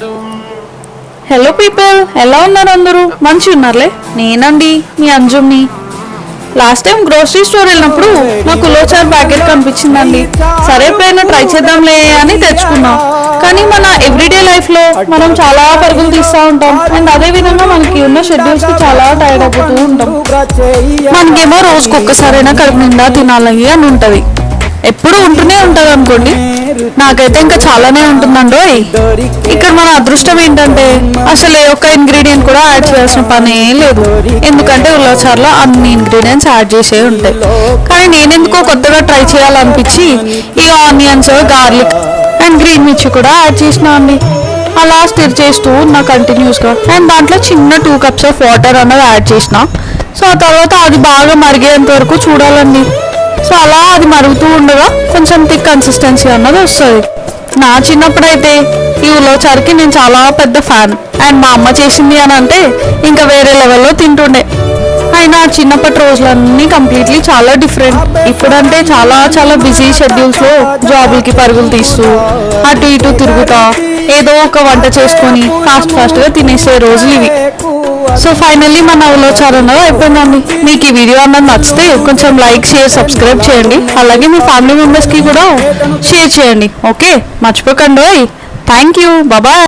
Hello people, ఎలా ఉన్నారు అందరూ? మంచి ఉన్నారులే. నేనండి మీ అంజుమ్ని. లాస్ట్ టైం గ్రోసరీ స్టోర్ వెళ్ళినప్పుడు నాకు ఉలోచార్ ప్యాకెట్ కనిపించిందండి. సరే పేరును ట్రై చేద్దాంలే అని తెచ్చుకున్నాం. కానీ మన ఎవ్రీడే లైఫ్లో మనం చాలా పరుగులు తీస్తూ ఉంటాం. అండ్ అదే విధంగా మనకి ఉన్న షెడ్యూల్స్కి చాలా టైర్డ్ అయిపోతూ ఉంటాం. మనకేమో రోజుకి ఒక్కసారైనా కడుపు నిండా తినాలి అని ఉంటుంది. ఎప్పుడు ఉంటూనే ఉంటుంది అనుకోండి. నాకైతే ఇంకా చాలానే ఉంటుందండి. ఇక్కడ మన అదృష్టం ఏంటంటే అసలు ఏ ఒక్క ఇంగ్రీడియంట్ కూడా యాడ్ చేయాల్సిన పనే లేదు. ఎందుకంటే ఉల్లాచార్లో అన్ని ఇంగ్రీడియంట్స్ యాడ్ చేసే ఉంటాయి. కానీ నేను ఎందుకో కొత్తగా ట్రై చేయాలనిపించి ఈ ఆనియన్స్, గార్లిక్ అండ్ గ్రీన్ మిర్చి కూడా యాడ్ చేసినా అండి. అలా స్టిర్ చేస్తూ ఉన్నా కంటిన్యూస్గా. అండ్ దాంట్లో చిన్న 2 cups ఆఫ్ వాటర్ అన్నది యాడ్ చేసిన. సో ఆ తర్వాత అది బాగా మరిగేంత వరకు చూడాలండి. సో అలా అది మరుగుతూ ఉండగా కొంచెం థిక్ కన్సిస్టెన్సీ అన్నది వస్తుంది. నా చిన్నప్పుడైతే ఈ ఉలోచార్కి నేను చాలా పెద్ద ఫ్యాన్. అండ్ మా అమ్మ చేసింది అని అంటే ఇంకా వేరే లెవెల్లో తింటుండే. అయినా చిన్నప్పటి రోజులన్నీ కంప్లీట్లీ చాలా డిఫరెంట్. ఇప్పుడంటే చాలా చాలా బిజీ షెడ్యూల్స్లో జాబులకి పరుగులు తీస్తూ అటు ఇటు తిరుగుతా ఏదో ఒక వంట చేసుకొని ఫాస్ట్గా తినేసే రోజులు ఇవి. సో ఫైనల్లీ మన ఉలోచార్ అన్నది అయిపోయిందండి. మీకు ఈ వీడియో అన్నది నచ్చితే కొంచెం లైక్, షేర్, సబ్స్క్రైబ్ చేయండి. అలాగే మీ ఫ్యామిలీ మెంబర్స్కి కూడా షేర్ చేయండి. ఓకే, మర్చిపోకండి. Thank you, bye.